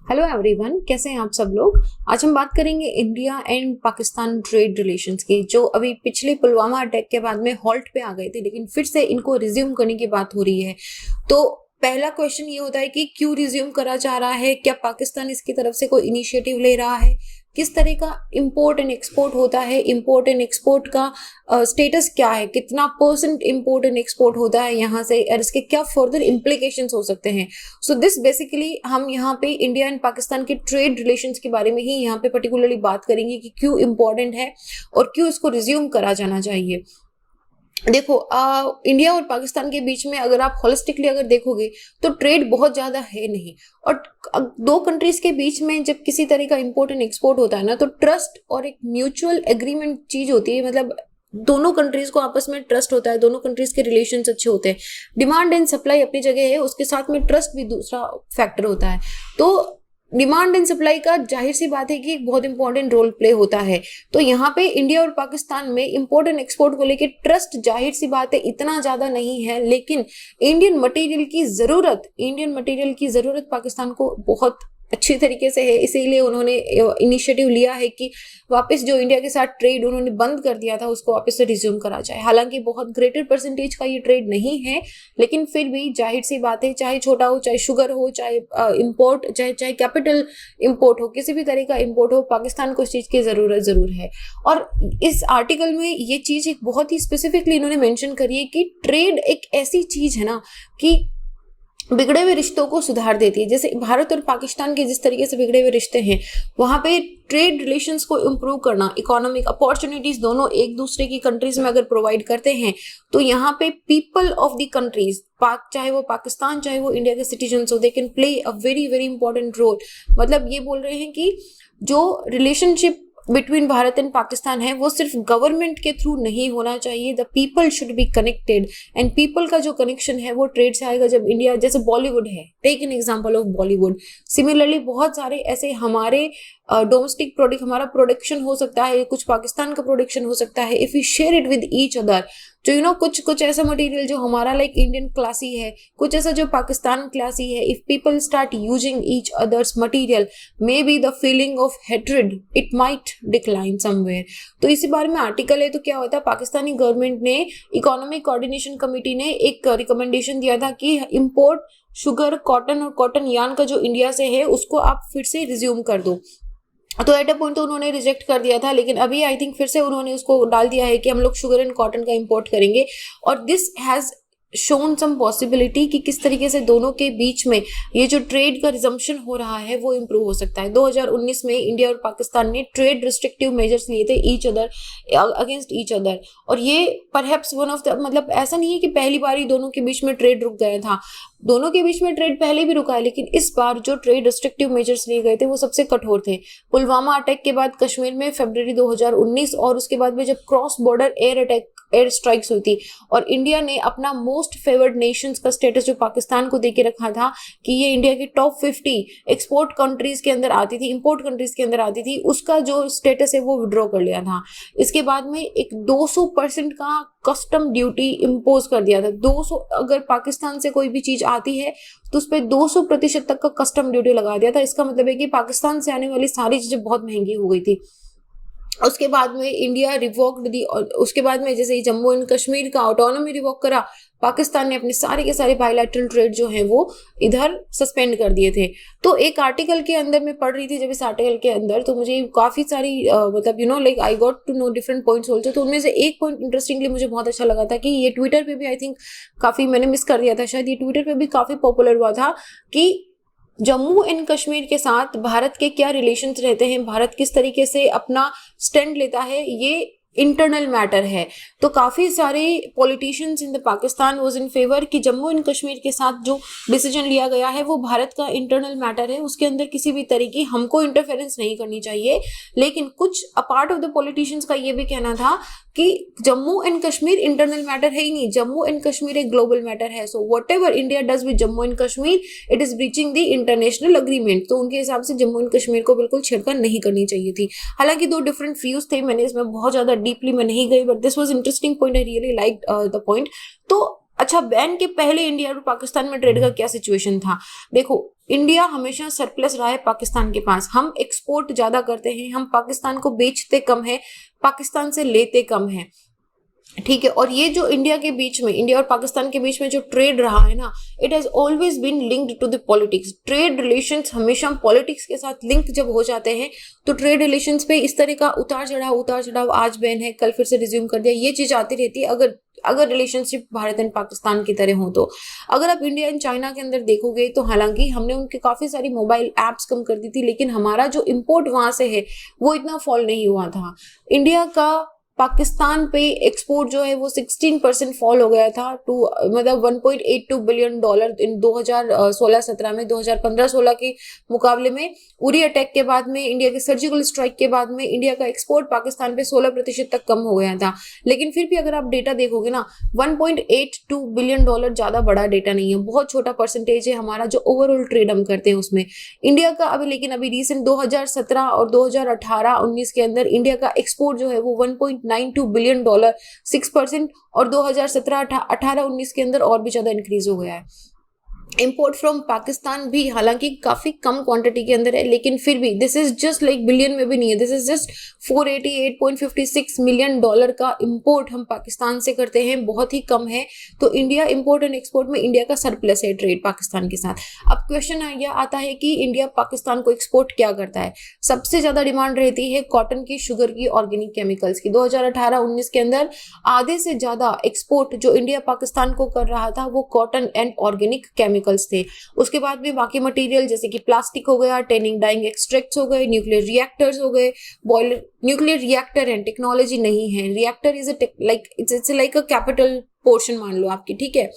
Hello everyone, कैसे हैं आप सब लोग। आज हम बात करेंगे India and Pakistan trade relations की, जो अभी पिछले पुलवामा अटैक के बाद में हॉल्ट पे आ गए थे, लेकिन फिर से इनको रिज्यूम करने की बात हो रही है। तो पहला क्वेश्चन ये होता है कि क्यों रिज्यूम करा जा रहा है, क्या पाकिस्तान इसकी तरफ से कोई इनिशिएटिव ले रहा है, किस तरह का इंपोर्ट एंड एक्सपोर्ट होता है, इंपोर्ट एंड एक्सपोर्ट का स्टेटस क्या है, कितना परसेंट इंपोर्ट एंड एक्सपोर्ट होता है यहाँ से, और इसके क्या फर्दर इम्प्लीकेशंस हो सकते हैं। सो दिस बेसिकली हम यहाँ पे इंडिया एंड पाकिस्तान के ट्रेड रिलेशंस के बारे में ही यहाँ पे पर्टिकुलरली बात करेंगे कि क्यों इंपॉर्टेंट है और क्यों इसको रिज्यूम करा जाना चाहिए। देखो, इंडिया और पाकिस्तान के बीच में अगर आप होलिस्टिकली अगर देखोगे तो ट्रेड बहुत ज्यादा है नहीं, और दो कंट्रीज के बीच में जब किसी तरह का इंपोर्ट एंड एक्सपोर्ट होता है ना, तो ट्रस्ट और एक म्यूचुअल एग्रीमेंट चीज होती है। मतलब दोनों कंट्रीज को आपस में ट्रस्ट होता है, दोनों कंट्रीज के रिलेशंस अच्छे होते हैं। डिमांड एंड सप्लाई अपनी जगह है, उसके साथ में ट्रस्ट भी दूसरा फैक्टर होता है। तो डिमांड एंड सप्लाई का जाहिर सी बात है कि एक बहुत इंपॉर्टेंट रोल प्ले होता है। तो यहाँ पे इंडिया और पाकिस्तान में इंपोर्ट एंड एक्सपोर्ट को लेके ट्रस्ट जाहिर सी बात है इतना ज्यादा नहीं है, लेकिन इंडियन मटेरियल की जरूरत पाकिस्तान को बहुत अच्छी तरीके से है। इसीलिए उन्होंने इनिशिएटिव लिया है कि वापस जो इंडिया के साथ ट्रेड उन्होंने बंद कर दिया था उसको वापस से रिज्यूम करा जाए। हालांकि बहुत ग्रेटर परसेंटेज का ये ट्रेड नहीं है, लेकिन फिर भी जाहिर सी बात है, चाहे छोटा हो, चाहे शुगर हो, चाहे इंपोर्ट, चाहे कैपिटल इंपोर्ट हो, किसी भी तरह का इंपोर्ट हो, पाकिस्तान को इस चीज की जरूरत जरूर है। और इस आर्टिकल में ये चीज एक बहुत ही स्पेसिफिकली इन्होंने मेंशन करी है कि ट्रेड एक ऐसी चीज है ना कि बिगड़े हुए रिश्तों को सुधार देती है। जैसे भारत और पाकिस्तान के जिस तरीके से बिगड़े हुए रिश्ते हैं, वहां पे ट्रेड रिलेशंस को इम्प्रूव करना, इकोनॉमिक अपॉर्चुनिटीज दोनों एक दूसरे की कंट्रीज में अगर प्रोवाइड करते हैं, तो यहाँ पे पीपल ऑफ द कंट्रीज, चाहे वो पाकिस्तान चाहे वो इंडिया के सिटीजन्स हो, they can play a very very important role. मतलब ये बोल रहे हैं कि जो relationship between Bharat and Pakistan है वो सिर्फ गवर्नमेंट के थ्रू नहीं होना चाहिए। The people should be connected, and people का जो कनेक्शन है वो ट्रेड से आएगा। जब इंडिया, जैसे बॉलीवुड है, take an example of Bollywood, similarly बहुत सारे ऐसे हमारे डोमेस्टिक प्रोडक्ट, हमारा प्रोडक्शन हो सकता है, कुछ पाकिस्तान का प्रोडक्शन हो सकता है, if you share it with each other. जो कुछ ऐसा मटेरियल जो हमारा लाइक इंडियन क्लासी है, कुछ ऐसा जो पाकिस्तान क्लासी है, if people start using each others material, may be the feeling of hatred it might decline somewhere. तो इसी बारे में आर्टिकल है। तो क्या होता है, पाकिस्तानी गवर्नमेंट ने, इकोनॉमिक कोऑर्डिनेशन कमेटी ने एक रिकमेंडेशन दिया था कि इंपोर्ट शुगर, कॉटन और कॉटन यार्न का जो इंडिया से है उसको आप फिर से रिज्यूम कर दो। तो एट अ पॉइंट तो उन्होंने रिजेक्ट कर दिया था, लेकिन अभी आई थिंक फिर से उन्होंने उसको डाल दिया है कि हम लोग शुगर एंड कॉटन का इंपोर्ट करेंगे। और this has shown some possibility कि किस तरीके से दोनों के बीच में ये जो ट्रेड का रिजम्पशन हो रहा है वो इम्प्रूव हो सकता है। 2019 में इंडिया और पाकिस्तान ने ट्रेड रिस्ट्रिक्टिव मेजर्स लिए थे each other, against each other. और ये परहैप्स वन ऑफ द, मतलब ऐसा नहीं है कि पहली बार ही दोनों के बीच में ट्रेड रुक गया था, दोनों के बीच में ट्रेड पहले भी रुका है, लेकिन इस बार जो ट्रेड रिस्ट्रिक्टिव मेजर्स लिए गए थे वो सबसे कठोर थे। पुलवामा अटैक के बाद कश्मीर में फरवरी 2019, और उसके बाद में जब क्रॉस बॉर्डर एयर स्ट्राइक्स हुई थी, और इंडिया ने अपना मोस्ट फेवर्ड नेशंस का स्टेटस जो पाकिस्तान को देके रखा था कि ये इंडिया की टॉप 50 एक्सपोर्ट कंट्रीज के अंदर आती थी, इंपोर्ट कंट्रीज के अंदर आती थी, उसका जो स्टेटस है वो विड्रॉ कर लिया था। इसके बाद में एक 200% का कस्टम ड्यूटी इम्पोज कर दिया था। 200, अगर पाकिस्तान से कोई भी चीज आती है तो उस पर 200% तक का कस्टम ड्यूटी लगा दिया था। इसका मतलब है कि पाकिस्तान से आने वाली सारी चीजें बहुत महंगी हो गई थी। उसके बाद में इंडिया रिवोक्ड दी, उसके बाद में जैसे जम्मू एंड कश्मीर का ऑटोनॉमी रिवोक करा, पाकिस्तान ने अपने सारे के सारे बायलैटरल ट्रेड जो है वो इधर सस्पेंड कर दिए थे। तो एक आर्टिकल के अंदर मैं पढ़ रही थी, जब इस आर्टिकल के अंदर तो मुझे काफी सारी मतलब like I got to know different points also. तो उनमें से एक पॉइंट इंटरेस्टिंगली मुझे बहुत अच्छा लगा था कि ये ट्विटर पे भी आई थिंक काफी, मैंने मिस कर दिया था शायद, ये ट्विटर पे भी काफी पॉपुलर हुआ था कि जम्मू एंड कश्मीर के साथ भारत के क्या रिलेशंस रहते हैं, भारत किस तरीके से अपना स्टैंड लेता है, ये इंटरनल मैटर है। तो काफी सारे politicians in the Pakistan was in favour कि जम्मू एंड कश्मीर के साथ जो डिसीजन लिया गया है वो भारत का इंटरनल मैटर है, उसके अंदर किसी भी तरह की हमको इंटरफेरेंस नहीं करनी चाहिए। लेकिन कुछ अपार्ट ऑफ द पॉलिटिशियंस का ये भी कहना था कि Jammu and Kashmir internal matter है ही नहीं, जम्मू एंड कश्मीर एक ग्लोबल मैटर है। So whatever India does with Jammu and Kashmir it is breaching the international agreement. तो उनके हिसाब से जम्मू एंड कश्मीर को बिल्कुल छेड़छाड़ नहीं करनी चाहिए थी। हालांकि दो डिफरेंट व्यूज थे, मैंने इसमें बहुत ज्यादा डीपली मैं नहीं गई, but this was interesting point, I really like the point. तो अच्छा अच्छा, बैन के पहले इंडिया और पाकिस्तान में ट्रेड का क्या सिचुएशन था? देखो, इंडिया हमेशा सरप्लस रहा है पाकिस्तान के पास, हम एक्सपोर्ट ज्यादा करते हैं, हम पाकिस्तान को बेचते कम है, पाकिस्तान से लेते कम है, ठीक है। और ये जो इंडिया के बीच में, इंडिया और पाकिस्तान के बीच में जो ट्रेड रहा है ना, it has always been linked to the politics. Trade relations हमेशा पॉलिटिक्स के साथ लिंक जब हो जाते हैं तो ट्रेड रिलेशंस पे इस तरह का उतार चढ़ाव, आज बैन है कल फिर से रिज्यूम कर दिया, ये चीज आती रहती है अगर रिलेशनशिप भारत एंड पाकिस्तान की तरह हो तो। अगर आप इंडिया एंड चाइना के अंदर देखोगे तो हालांकि हमने उनके काफी सारी मोबाइल एप्स कम कर दी थी, लेकिन हमारा जो इम्पोर्ट वहां से है वो इतना फॉल नहीं हुआ था। इंडिया का पाकिस्तान पे एक्सपोर्ट जो है वो 16% फॉल हो गया था टू मतलब $1.82 बिलियन इन 2016-17 में। 2015-16 के मुकाबले में उरी अटैक के बाद में, इंडिया के सर्जिकल स्ट्राइक के बाद में इंडिया का एक्सपोर्ट पाकिस्तान पे 16% तक कम हो गया था। लेकिन फिर भी अगर आप डेटा देखोगे ना, $1.82 बिलियन ज्यादा बड़ा डेटा नहीं है, बहुत छोटा परसेंटेज है हमारा जो ओवरऑल ट्रेड हम करते हैं उसमें इंडिया का। लेकिन अभी रिसेंट 2017 और 2018-19 के अंदर इंडिया का एक्सपोर्ट जो है वो $1.92 बिलियन 6%, और 2017-18-19 के अंदर और भी ज्यादा इंक्रीज हो गया है। इंपोर्ट फ्रॉम पाकिस्तान भी हालांकि काफी कम क्वांटिटी के अंदर है, लेकिन फिर भी this is just like billion में भी नहीं है, दिस इज जस्ट $488.56 मिलियन का इंपोर्ट हम पाकिस्तान से करते हैं, बहुत ही कम है। तो इंडिया इंपोर्ट एंड एक्सपोर्ट में इंडिया का सरप्लस है ट्रेड पाकिस्तान के साथ। अब क्वेश्चन यह आता है कि इंडिया पाकिस्तान को एक्सपोर्ट क्या करता है? सबसे ज्यादा डिमांड रहती है कॉटन की, शुगर की, ऑर्गेनिक केमिकल्स की। 2018-19 के अंदर आधे से ज्यादा एक्सपोर्ट जो इंडिया पाकिस्तान को कर रहा था वो कॉटन एंड ऑर्गेनिक केमिकल्स थे। उसके बाद भी बाकी मटेरियल जैसे कि प्लास्टिक हो गया, टेनिंग डाइंग एक्सट्रैक्ट्स हो गए, न्यूक्लियर रिएक्टर्स हो गए। बॉयलर, न्यूक्लियर रिएक्टर है, टेक्नोलॉजी नहीं है, reactor is it's like a capital portion मान लो आपकी, ठीक है।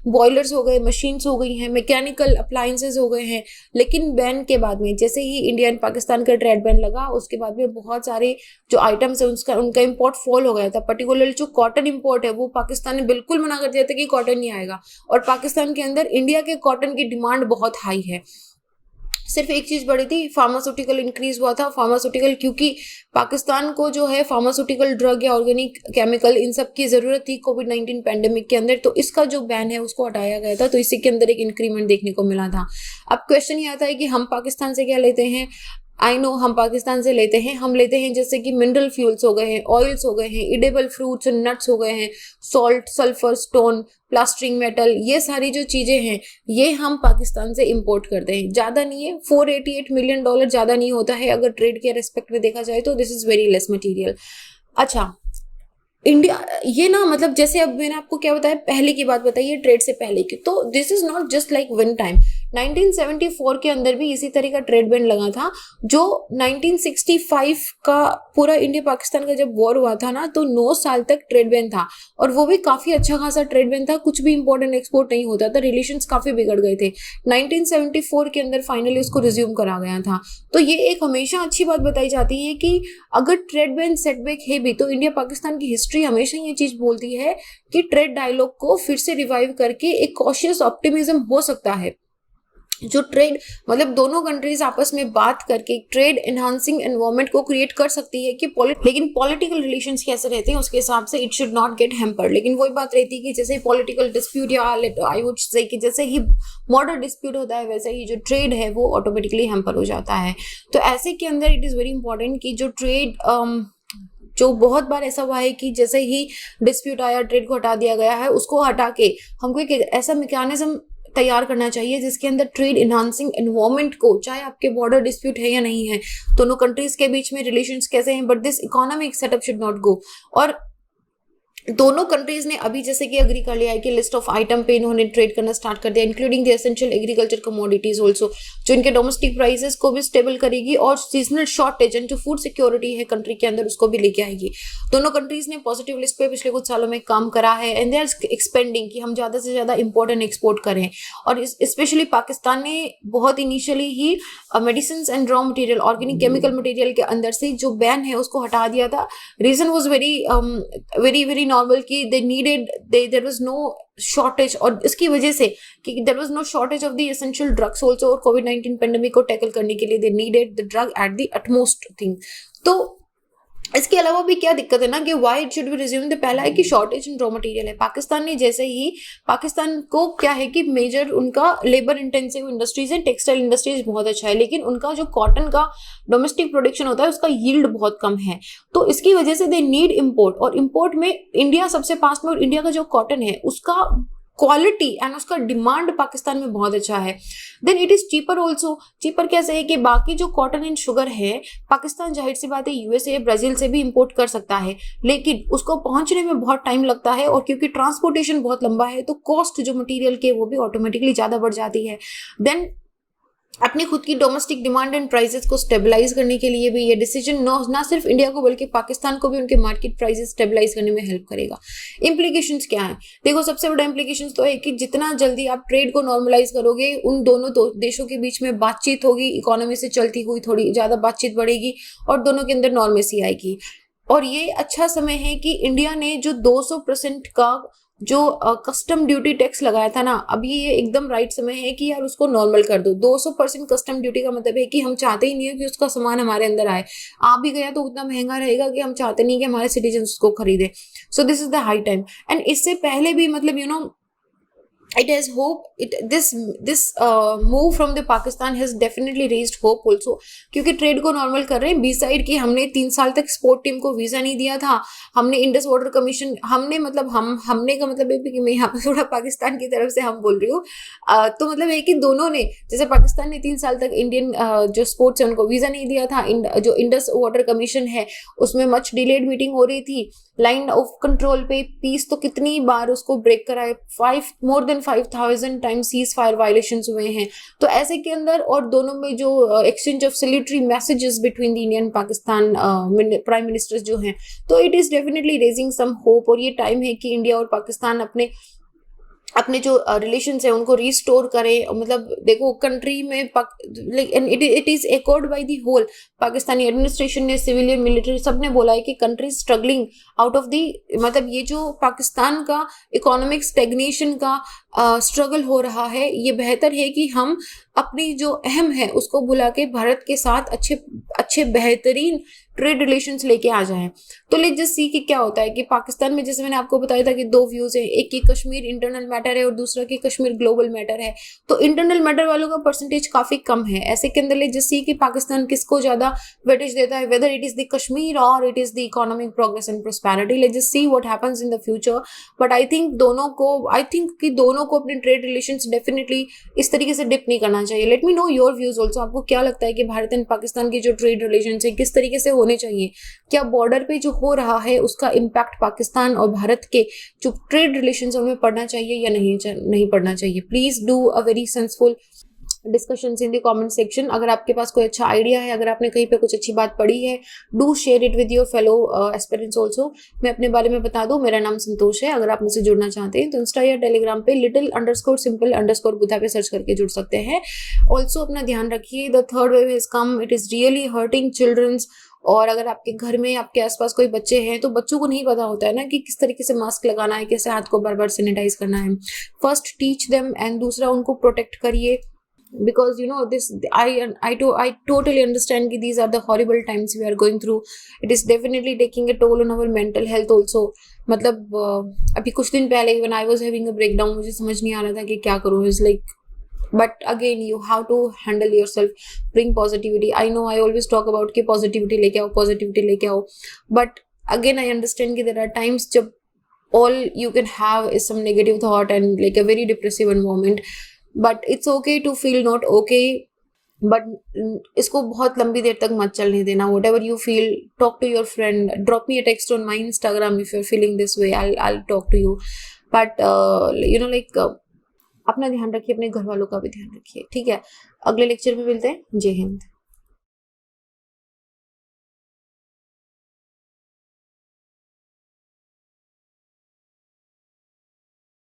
बॉयलर्स हो गए, मशीन्स हो गई हैं, मैकेनिकल अप्लायंसेस हो गए हैं। लेकिन बैन के बाद में, जैसे ही इंडिया एंड पाकिस्तान का ट्रेड बैन लगा, उसके बाद में बहुत सारे जो आइटम्स है उनका इंपोर्ट फॉल हो गया था। पर्टिकुलरली जो कॉटन इंपोर्ट है वो पाकिस्तान ने बिल्कुल मना कर दिया था कि कॉटन नहीं आएगा, और पाकिस्तान के अंदर इंडिया के कॉटन की डिमांड बहुत हाई है। सिर्फ एक चीज बढ़ी थी, फार्मास्यूटिकल इंक्रीज हुआ था। फार्मास्यूटिकल क्योंकि पाकिस्तान को जो है फार्मास्यूटिकल ड्रग या ऑर्गेनिक केमिकल इन सब की जरूरत थी कोविड-19 पैंडेमिक के अंदर, तो इसका जो बैन है उसको हटाया गया था, तो इसी के अंदर एक इंक्रीमेंट देखने को मिला था। अब क्वेश्चन ये आता है कि हम पाकिस्तान से क्या लेते हैं? आई नो हम पाकिस्तान से लेते हैं, हम लेते हैं जैसे कि मिनरल फ्यूल्स हो गए हैं, ऑयल्स हो गए हैं, इडेबल फ्रूट्स एंड नट्स हो गए हैं, salt, sulphur, stone, plastering metal, ये सारी जो चीजें हैं ये हम पाकिस्तान से इंपोर्ट करते हैं। ज्यादा नहीं है, $488 मिलियन ज्यादा नहीं होता है अगर ट्रेड के रेस्पेक्ट में देखा जाए तो this is very less material. अच्छा, इंडिया ये ना, मतलब जैसे अब मैंने आपको क्या बताया, पहले की बात बताई है ट्रेड से पहले की, तो this is not just like one time. 1974 के अंदर भी इसी तरह का ट्रेड बैन लगा था। जो 1965 का पूरा इंडिया पाकिस्तान का जब वॉर हुआ था ना, तो 9 साल तक ट्रेड बैन था, और वो भी काफी अच्छा खासा ट्रेड बैन था, कुछ भी इंपोर्टेंट एक्सपोर्ट नहीं होता था, रिलेशंस काफी बिगड़ गए थे। 1974 के अंदर फाइनली उसको रिज्यूम करा गया था। तो ये एक हमेशा अच्छी बात बताई जाती है कि अगर ट्रेड बैन सेटबैक है भी, तो इंडिया पाकिस्तान की हिस्ट्री हमेशा ये चीज बोलती है कि ट्रेड डायलॉग को फिर से रिवाइव करके एक कॉशियस ऑप्टिमिज्म हो सकता है। जो ट्रेड, मतलब दोनों कंट्रीज आपस में बात करके ट्रेड एनहांसिंग एनवायरनमेंट को क्रिएट कर सकती है कि लेकिन पॉलिटिकल रिलेशंस कैसे रहते हैं उसके हिसाब से it should not gate hampered. लेकिन वही बात रहती है कि जैसे पॉलिटिकल डिस्प्यूट या आई वुड से कि जैसे ही मॉडर्न डिस्प्यूट होता है वैसे ही जो ट्रेड है वो ऑटोमेटिकली हैम्पर हो जाता है। तो ऐसे के अंदर इट इज वेरी इंपॉर्टेंट कि जो ट्रेड जो बहुत बार ऐसा हुआ है कि जैसे ही डिस्प्यूट आया, ट्रेड को हटा दिया गया है, उसको हटा के हमको एक ऐसा मैकेनिज्म तैयार करना चाहिए जिसके अंदर ट्रेड इनहांसिंग एनवायरनमेंट को, चाहे आपके बॉर्डर डिस्प्यूट है या नहीं है, दोनों कंट्रीज के बीच में रिलेशंस कैसे हैं, but this economic setup should not go. और दोनों कंट्रीज ने अभी जैसे कि एग्री कर लिया है कि लिस्ट ऑफ आइटम पे इन्होंने ट्रेड करना स्टार्ट कर दिया, including the essential agriculture commodities also, जो इनके डोमेस्टिक प्राइसेस को भी स्टेबल करेगी और सीजनल शॉर्टेज एंड जो फूड सिक्योरिटी है कंट्री के अंदर उसको भी लेके आएगी। दोनों कंट्रीज ने पॉजिटिव लिस्ट पे पिछले कुछ सालों में काम करा है एंड दे आर एक्सपेंडिंग कि हम ज्यादा से ज्यादा इंपोर्ट एंड एक्सपोर्ट करें। और स्पेशली पाकिस्तान ने बहुत initially he medicine and raw material, organic chemical material के अंदर से जो बैन है उसको हटा दिया था। Reason was very very normal कि they needed, there was no shortage, और इसकी वजह से कि there was no shortage of the essential drugs also, और कोविड-19 पेंडेमिक को टैकल करने के लिए they needed the drug at the utmost thing. तो इसके अलावा भी क्या दिक्कत है ना कि why it should be resume, the पहला है कि शॉर्टेज इन रॉ मटेरियल है। पाकिस्तान ने जैसे ही, पाकिस्तान को क्या है कि मेजर उनका लेबर इंटेंसिव इंडस्ट्रीज है, टेक्सटाइल इंडस्ट्रीज बहुत अच्छा है, लेकिन उनका जो कॉटन का डोमेस्टिक प्रोडक्शन होता है उसका यील्ड बहुत कम है, तो इसकी वजह से दे नीड इम्पोर्ट, और इम्पोर्ट में इंडिया सबसे पास में, और इंडिया का जो कॉटन है उसका क्वालिटी एंड उसका डिमांड पाकिस्तान में बहुत अच्छा है। Then it is cheaper also. Cheaper कैसे है कि बाकी जो कॉटन एंड शुगर है पाकिस्तान जाहिर सी बात है यूएसए ब्राजील से भी इंपोर्ट कर सकता है, लेकिन उसको पहुंचने में बहुत टाइम लगता है, और क्योंकि ट्रांसपोर्टेशन बहुत लंबा है तो कॉस्ट जो मटेरियल के वो भी ऑटोमेटिकली ज्यादा बढ़ जाती है। देन अपनी खुद की डोमेस्टिक डिमांड एंड प्राइसेस को स्टेबलाइज करने के लिए भी ये डिसीजन ना सिर्फ इंडिया को बल्कि पाकिस्तान को भी उनके मार्केट प्राइसेस स्टेबलाइज करने में हेल्प करेगा। इम्प्लीकेशंस क्या है? देखो, सबसे बड़ा इम्प्लीकेशंस तो है कि जितना जल्दी आप ट्रेड को नॉर्मलाइज करोगे, उन दोनों देशों के बीच में बातचीत होगी, इकोनॉमी से चलती हुई थोड़ी ज्यादा बातचीत बढ़ेगी और दोनों के अंदर नॉर्मेसी आएगी। और ये अच्छा समय है कि इंडिया ने जो 200% का जो कस्टम ड्यूटी टैक्स लगाया था ना, अभी ये एकदम राइट समय है कि यार उसको नॉर्मल कर दो। 200% कस्टम ड्यूटी का मतलब है कि हम चाहते ही नहीं है कि उसका सामान हमारे अंदर आए, आ भी गया तो उतना महंगा रहेगा कि हम चाहते नहीं कि हमारे सिटीजन उसको खरीदे। So this is the high time. And इससे पहले भी मतलब it has hope, this move from the Pakistan has definitely raised hope also, क्योंकि ट्रेड को नॉर्मल कर रहे हैं। बी साइड की हमने 3 साल तक स्पोर्ट टीम को वीजा नहीं दिया था, हमने इंडस वाटर कमीशन, हमने मतलब हमने का मतलब है कि मैं यहाँ पे थोड़ा पाकिस्तान की तरफ से हम बोल रही हूँ, तो मतलब है कि दोनों ने, जैसे पाकिस्तान ने 3 साल तक इंडियन जो स्पोर्ट्स है उनको वीजा नहीं दिया था, जो इंडस वाटर कमीशन है उसमें मच डिलेड मीटिंग हो रही थी, लाइन ऑफ कंट्रोल पे पीस तो कितनी बार उसको ब्रेक कराए, more than 5000 times cease fire violations हुए हैं। तो ऐसे के अंदर और दोनों में जो exchange of salutary messages between the Indian Pakistan prime ministers जो हैं, तो it is definitely raising some hope. और ये टाइम है कि इंडिया और पाकिस्तान अपने जो रिलेशंस है उनको रिस्टोर करें। मतलब देखो, कंट्री में it is accord by the whole Pakistani administration ने, सिविलियन, मिलिट्री, सब ने बोला है कि country struggling out of the, मतलब ये जो पाकिस्तान का इकोनॉमिक स्टेग्नेशन का स्ट्रगल हो रहा है, ये बेहतर है कि हम अपनी जो अहम है उसको भुला के भारत के साथ अच्छे बेहतरीन ट्रेड रिलेशंस लेके आ जाएं। तो लेट्स जस्ट सी कि क्या होता है कि पाकिस्तान में, जैसे मैंने आपको बताया था कि 2 व्यूज है, एक की कश्मीर इंटरनल मैटर है और दूसरा की कश्मीर ग्लोबल मैटर है। तो इंटरनल मैटर वालों का परसेंटेज काफी कम है। ऐसे के अंदर लेट्स जस्ट सी कि पाकिस्तान किसको ज्यादा वेटेज देता है, whether it is the Kashmir और it is the economic progress and prosperity. Let's just see what happens in the future. But I think कि दोनों को अपने ट्रेड रिलेशंस डेफिनेटली इस तरीके से डिप नहीं करना चाहिए। Let me know your views also. आपको क्या लगता है कि भारत एंड पाकिस्तान की जो ट्रेड रिलेशंस है किस तरीके से होने चाहिए? क्या बॉर्डर पे जो हो रहा है उसका इम्पैक्ट पाकिस्तान और भारत के जो ट्रेड रिलेशंस उनमें पड़ना चाहिए या नहीं पड़ना चाहिए? Please do a very senseful discussions in the comment section. अगर आपके पास कोई अच्छा आइडिया है, अगर आपने कहीं पे कुछ अच्छी बात पढ़ी है, do share it with your fellow aspirants also. मैं अपने बारे में बता दूं, मेरा नाम संतोष है। अगर आप मुझसे जुड़ना चाहते हैं तो इंस्टा या टेलीग्राम पे little_simple_बुधा पे सर्च करके जुड़ सकते हैं। ऑल्सो अपना ध्यान रखिए, the third wave has come, it is really hurting childrens. और अगर आपके घर में, आपके आसपास कोई बच्चे हैं तो बच्चों को नहीं पता होता है ना कि किस तरीके से मास्क लगाना है, कैसे हाथ को बार बार सैनिटाइज करना है। फर्स्ट टीच देम, एंड दूसरा उनको प्रोटेक्ट करिए, because this I totally understand कि these are the horrible times we are going through. It is definitely taking a toll on our mental health also. मतलब अभी कुछ दिन पहले when I was having a breakdown, मुझे समझ नहीं आ रहा था कि क्या करूँ। It's like, but again you have to handle yourself, bring positivity. I know I always talk about कि positivity लेके आओ, but again I understand कि there are times जब all you can have is some negative thought and like a very depressive environment. But it's okay to feel not okay, but इसको बहुत लंबी देर तक मत चलने देना। Whatever you feel, talk to your friend, drop me a text on my Instagram if you are feeling this way, I talk to you. But अपना ध्यान रखिए, अपने घर वालों का भी ध्यान रखिए, ठीक है? अगले लेक्चर में मिलते हैं। जय हिंद।